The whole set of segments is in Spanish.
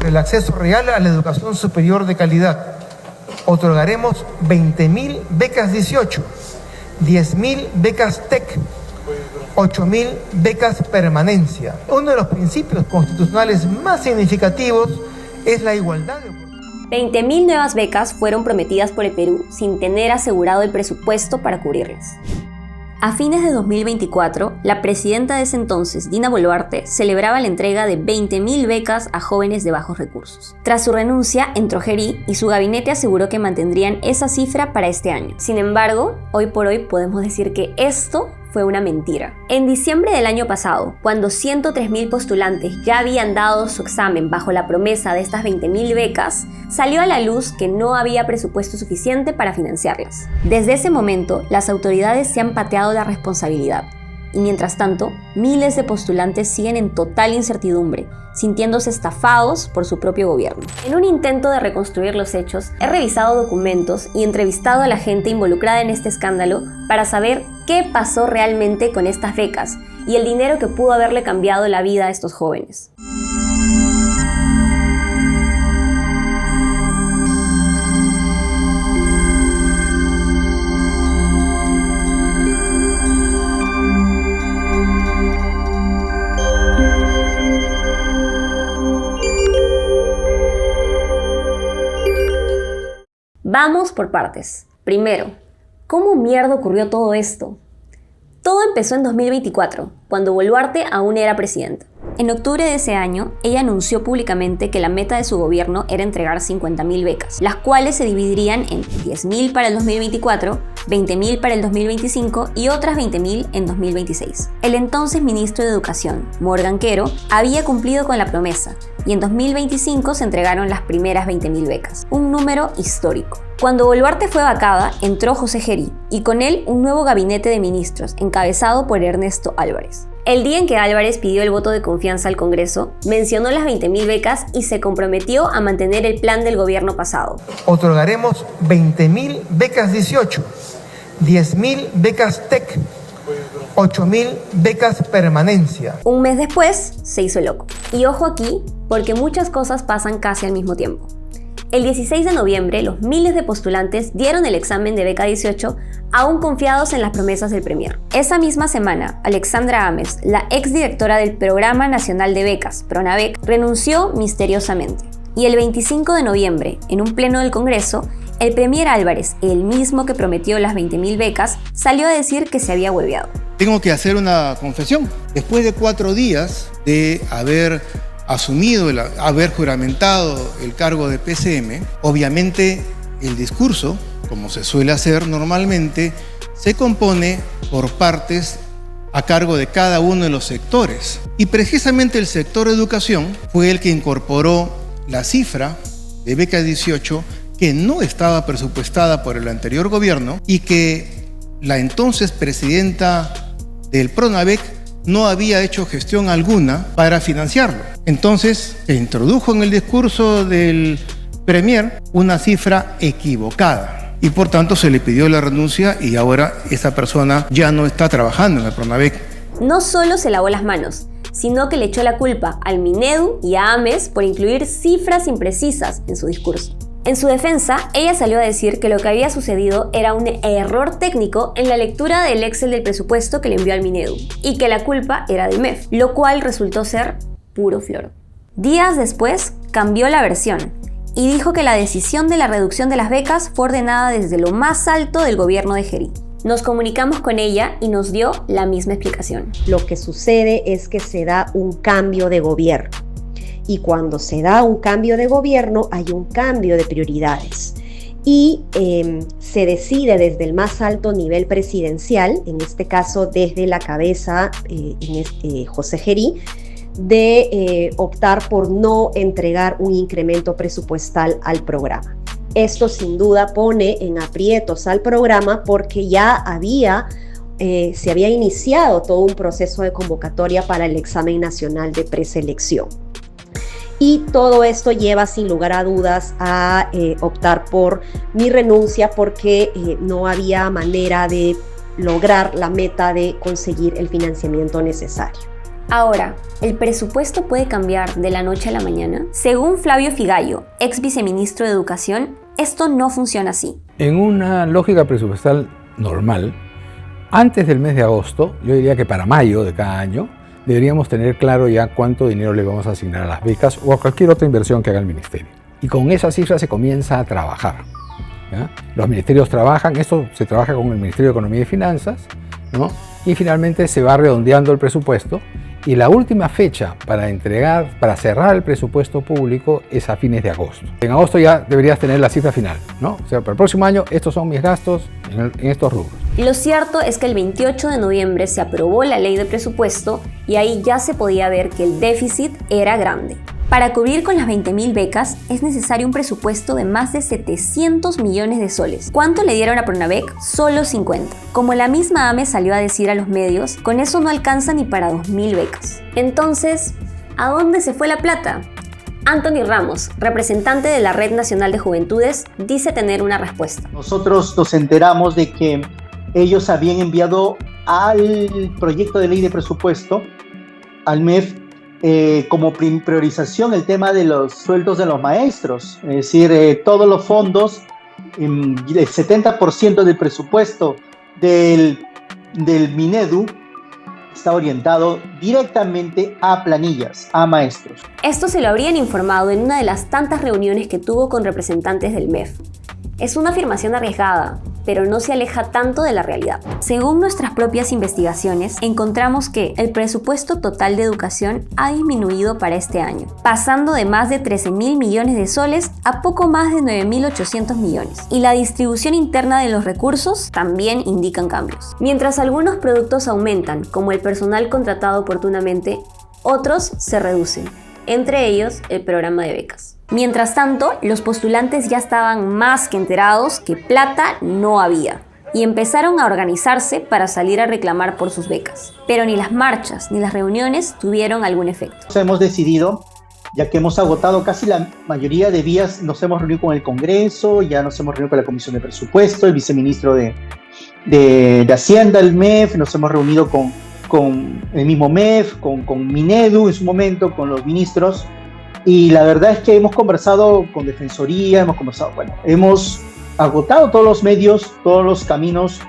por el acceso real a la educación superior de calidad. Otorgaremos 20.000 becas 18, 10.000 becas TEC, 8.000 becas permanencia. Uno de los principios constitucionales más significativos es la igualdad de oportunidades. 20.000 nuevas becas fueron prometidas por el Perú sin tener asegurado el presupuesto para cubrirlas. A fines de 2024, la presidenta de ese entonces, Dina Boluarte, celebraba la entrega de 20.000 becas a jóvenes de bajos recursos. Tras su renuncia, entró Gerí y su gabinete aseguró que mantendrían esa cifra para este año. Sin embargo, hoy por hoy podemos decir que esto fue una mentira. En diciembre del año pasado, cuando 103.000 postulantes ya habían dado su examen bajo la promesa de estas 20.000 becas, salió a la luz que no había presupuesto suficiente para financiarlas. Desde ese momento, las autoridades se han pateado la responsabilidad. Y mientras tanto, miles de postulantes siguen en total incertidumbre, sintiéndose estafados por su propio gobierno. En un intento de reconstruir los hechos, he revisado documentos y entrevistado a la gente involucrada en este escándalo para saber qué pasó realmente con estas becas y el dinero que pudo haberle cambiado la vida a estos jóvenes. Vamos por partes. Primero, ¿cómo mierda ocurrió todo esto? Todo empezó en 2024, cuando Boluarte aún era presidenta. En octubre de ese año, ella anunció públicamente que la meta de su gobierno era entregar 50.000 becas, las cuales se dividirían en 10.000 para el 2024, 20.000 para el 2025 y otras 20.000 en 2026. El entonces ministro de Educación, Morgan Quero, había cumplido con la promesa y en 2025 se entregaron las primeras 20.000 becas, un número histórico. Cuando Boluarte fue vacada, entró José Gerí y con él un nuevo gabinete de ministros encabezado por Ernesto Álvarez. El día en que Álvarez pidió el voto de confianza al Congreso, mencionó las 20.000 becas y se comprometió a mantener el plan del gobierno pasado. Otorgaremos 20.000 becas 18, 10.000 becas TEC, 8.000 becas permanencia. Un mes después, se hizo loco. Y ojo aquí, porque muchas cosas pasan casi al mismo tiempo. El 16 de noviembre, los miles de postulantes dieron el examen de beca 18, aún confiados en las promesas del Premier. Esa misma semana, Alexandra Ames, la exdirectora del Programa Nacional de Becas, PRONAVEC, renunció misteriosamente. Y el 25 de noviembre, en un pleno del Congreso, el Premier Álvarez, el mismo que prometió las 20.000 becas, salió a decir que se había hueveado. Tengo que hacer una confesión. Después de 4 días de haber asumido, haber juramentado el cargo de PCM, obviamente el discurso, como se suele hacer normalmente, se compone por partes a cargo de cada uno de los sectores. Y precisamente el sector educación fue el que incorporó la cifra de beca 18 que no estaba presupuestada por el anterior gobierno y que la entonces presidenta del PRONAVEC no había hecho gestión alguna para financiarlo. Entonces se introdujo en el discurso del Premier una cifra equivocada y por tanto se le pidió la renuncia y ahora esa persona ya no está trabajando en el PRONAVEC. No solo se lavó las manos, sino que le echó la culpa al Minedu y a Ames por incluir cifras imprecisas en su discurso. En su defensa, ella salió a decir que lo que había sucedido era un error técnico en la lectura del Excel del presupuesto que le envió al Minedu y que la culpa era del MEF, lo cual resultó ser puro floro. Días después, cambió la versión y dijo que la decisión de la reducción de las becas fue ordenada desde lo más alto del gobierno de Gerí. Nos comunicamos con ella y nos dio la misma explicación. Lo que sucede es que se da un cambio de gobierno. Y cuando se da un cambio de gobierno hay un cambio de prioridades y se decide desde el más alto nivel presidencial, en este caso desde la cabeza José Gerí, de optar por no entregar un incremento presupuestal al programa. Esto sin duda pone en aprietos al programa porque ya se había iniciado todo un proceso de convocatoria para el examen nacional de preselección. Y todo esto lleva sin lugar a dudas a optar por mi renuncia porque no había manera de lograr la meta de conseguir el financiamiento necesario. Ahora, ¿el presupuesto puede cambiar de la noche a la mañana? Según Flavio Figallo, ex viceministro de Educación, esto no funciona así. En una lógica presupuestal normal, antes del mes de agosto, yo diría que para mayo de cada año, deberíamos tener claro ya cuánto dinero le vamos a asignar a las becas o a cualquier otra inversión que haga el ministerio. Y con esa cifra se comienza a trabajar, ¿ya? Los ministerios trabajan, esto se trabaja con el Ministerio de Economía y Finanzas, ¿no? Y finalmente se va redondeando el presupuesto. Y la última fecha para cerrar el presupuesto público es a fines de agosto. En agosto ya deberías tener la cifra final, ¿no? O sea, para el próximo año estos son mis gastos en estos rubros. Lo cierto es que el 28 de noviembre se aprobó la ley de presupuesto y ahí ya se podía ver que el déficit era grande. Para cubrir con las 20.000 becas es necesario un presupuesto de más de 700 millones de soles. ¿Cuánto le dieron a Pronavec? Solo 50. Como la misma AME salió a decir a los medios, con eso no alcanza ni para 2.000 becas. Entonces, ¿a dónde se fue la plata? Anthony Ramos, representante de la Red Nacional de Juventudes, dice tener una respuesta. Nosotros nos enteramos de que ellos habían enviado al proyecto de ley de presupuesto, al MEF, como priorización el tema de los sueldos de los maestros, es decir, todos los fondos, el 70% del presupuesto del Minedu está orientado directamente a planillas, a maestros. Esto se lo habrían informado en una de las tantas reuniones que tuvo con representantes del MEF. Es una afirmación arriesgada, pero no se aleja tanto de la realidad. Según nuestras propias investigaciones, encontramos que el presupuesto total de educación ha disminuido para este año, pasando de más de 13.000 millones de soles a poco más de 9.800 millones. Y la distribución interna de los recursos también indican cambios. Mientras algunos productos aumentan, como el personal contratado oportunamente, otros se reducen, entre ellos el programa de becas. Mientras tanto, los postulantes ya estaban más que enterados que plata no había y empezaron a organizarse para salir a reclamar por sus becas. Pero ni las marchas ni las reuniones tuvieron algún efecto. Hemos decidido, ya que hemos agotado casi la mayoría de vías, nos hemos reunido con el Congreso, ya nos hemos reunido con la Comisión de Presupuesto, el viceministro de Hacienda, el MEF, nos hemos reunido con el mismo MEF, con Minedu en su momento, con los ministros. Y la verdad es que hemos conversado con Defensoría, hemos agotado todos los medios, todos los caminos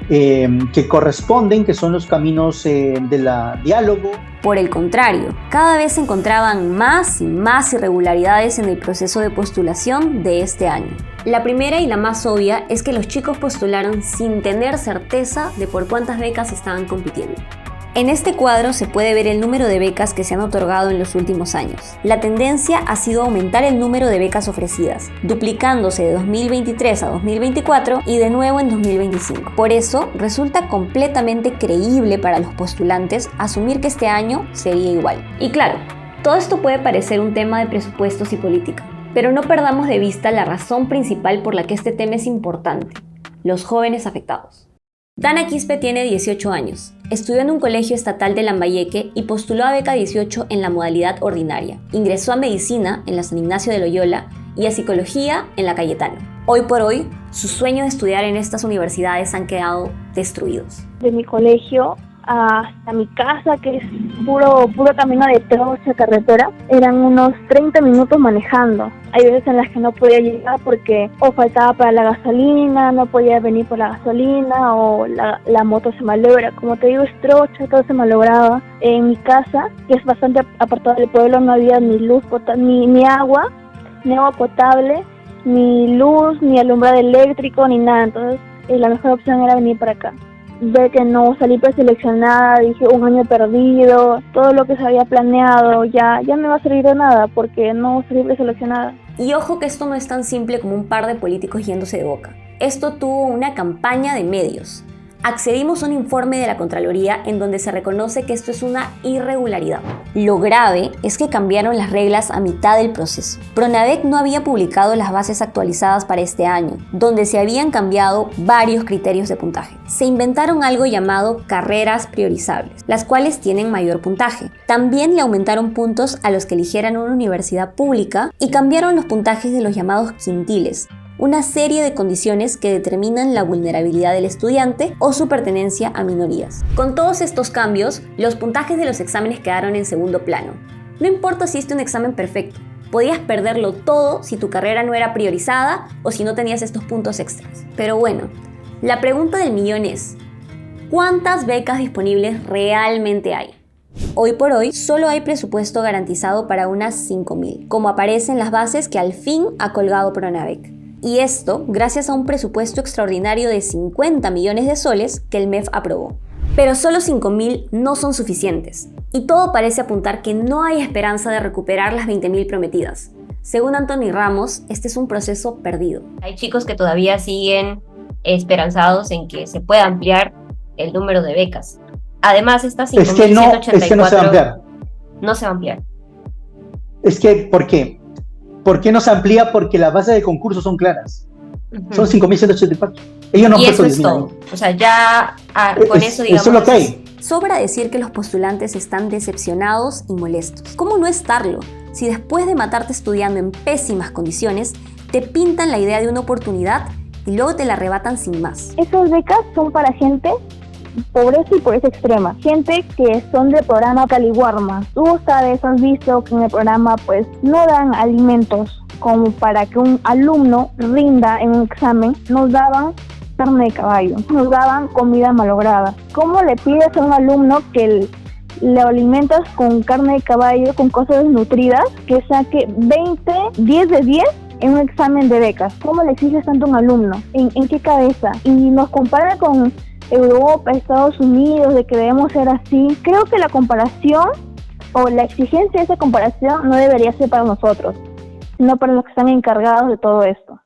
que corresponden, que son los caminos del diálogo. Por el contrario, cada vez se encontraban más y más irregularidades en el proceso de postulación de este año. La primera y la más obvia es que los chicos postularon sin tener certeza de por cuántas becas estaban compitiendo. En este cuadro se puede ver el número de becas que se han otorgado en los últimos años. La tendencia ha sido aumentar el número de becas ofrecidas, duplicándose de 2023 a 2024 y de nuevo en 2025. Por eso, resulta completamente creíble para los postulantes asumir que este año sería igual. Y claro, todo esto puede parecer un tema de presupuestos y política, pero no perdamos de vista la razón principal por la que este tema es importante: los jóvenes afectados. Dana Quispe tiene 18 años, estudió en un colegio estatal de Lambayeque y postuló a beca 18 en la modalidad ordinaria. Ingresó a medicina en la San Ignacio de Loyola y a psicología en la Cayetano. Hoy por hoy, sus sueños de estudiar en estas universidades han quedado destruidos. De mi colegio hasta mi casa, que es puro camino de trocha, carretera, eran unos 30 minutos manejando. Hay veces en las que no podía llegar porque o faltaba para la gasolina, no podía venir por la gasolina, o la moto se malogra. Como te digo, es trocha, todo se malograba. En mi casa, que es bastante apartada del pueblo, no había ni luz, ni agua potable, ni luz, ni alumbrado eléctrico, ni nada. Entonces, la mejor opción era venir para acá. Ver que no salí preseleccionada, dije un año perdido, todo lo que se había planeado ya no va a servir de nada porque no salí preseleccionada. Y ojo que esto no es tan simple como un par de políticos yéndose de boca. Esto tuvo una campaña de medios. Accedimos a un informe de la Contraloría en donde se reconoce que esto es una irregularidad. Lo grave es que cambiaron las reglas a mitad del proceso. Pronavec no había publicado las bases actualizadas para este año, donde se habían cambiado varios criterios de puntaje. Se inventaron algo llamado carreras priorizables, las cuales tienen mayor puntaje. También le aumentaron puntos a los que eligieran una universidad pública y cambiaron los puntajes de los llamados quintiles, una serie de condiciones que determinan la vulnerabilidad del estudiante o su pertenencia a minorías. Con todos estos cambios, los puntajes de los exámenes quedaron en segundo plano. No importa si hiciste un examen perfecto, podías perderlo todo si tu carrera no era priorizada o si no tenías estos puntos extras. Pero bueno, la pregunta del millón es, ¿cuántas becas disponibles realmente hay? Hoy por hoy, solo hay presupuesto garantizado para unas 5.000, como aparece en las bases que al fin ha colgado Pronavec. Y esto gracias a un presupuesto extraordinario de 50 millones de soles que el MEF aprobó. Pero solo 5.000 no son suficientes, y todo parece apuntar que no hay esperanza de recuperar las 20.000 prometidas. Según Anthony Ramos, este es un proceso perdido. Hay chicos que todavía siguen esperanzados en que se pueda ampliar el número de becas. Además, estas 5.184 es que no se va a ampliar. No se va a ampliar. Es que, ¿por qué? ¿Por qué no se amplía? Porque las bases de concurso son claras. Son 5.184. Ellos no han y puesto eso es todo. O sea, ya con eso, digamos... Eso es lo que hay. Sobra decir que los postulantes están decepcionados y molestos. ¿Cómo no estarlo? Si después de matarte estudiando en pésimas condiciones, te pintan la idea de una oportunidad y luego te la arrebatan sin más. Esas becas son para gente pobreza y pobreza extrema, gente que son del programa Caliwarma. Tú sabes, has visto que en el programa pues no dan alimentos como para que un alumno rinda en un examen. Nos daban carne de caballo, nos daban comida malograda. ¿Cómo le pides a un alumno que le alimentas con carne de caballo, con cosas desnutridas, que saque 10 de 10 en un examen de becas? ¿Cómo le exiges tanto a un alumno? ¿En qué cabeza? Y nos comparan con Europa, Estados Unidos, de que debemos ser así. Creo que la comparación o la exigencia de esa comparación no debería ser para nosotros, sino para los que están encargados de todo esto.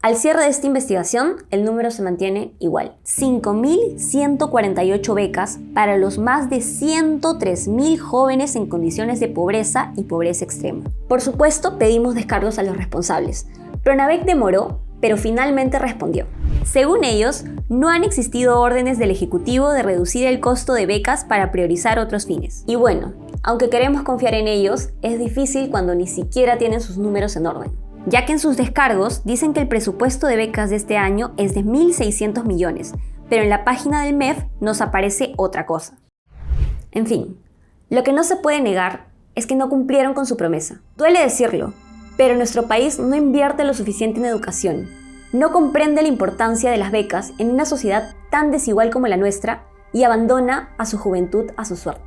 Al cierre de esta investigación, el número se mantiene igual. 5.148 becas para los más de 103.000 jóvenes en condiciones de pobreza y pobreza extrema. Por supuesto, pedimos descargos a los responsables. Pronavec demoró, pero finalmente respondió. Según ellos, no han existido órdenes del Ejecutivo de reducir el costo de becas para priorizar otros fines. Y bueno, aunque queremos confiar en ellos, es difícil cuando ni siquiera tienen sus números en orden, ya que en sus descargos dicen que el presupuesto de becas de este año es de 1.600 millones, pero en la página del MEF nos aparece otra cosa. En fin, lo que no se puede negar es que no cumplieron con su promesa. Duele decirlo, pero nuestro país no invierte lo suficiente en educación, no comprende la importancia de las becas en una sociedad tan desigual como la nuestra y abandona a su juventud a su suerte.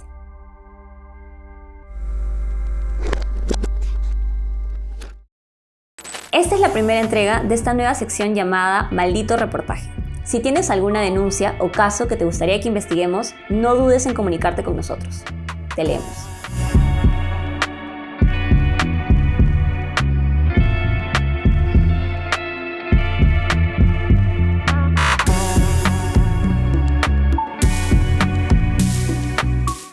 Esta es la primera entrega de esta nueva sección llamada Maldito Reportaje. Si tienes alguna denuncia o caso que te gustaría que investiguemos, no dudes en comunicarte con nosotros. Te leemos.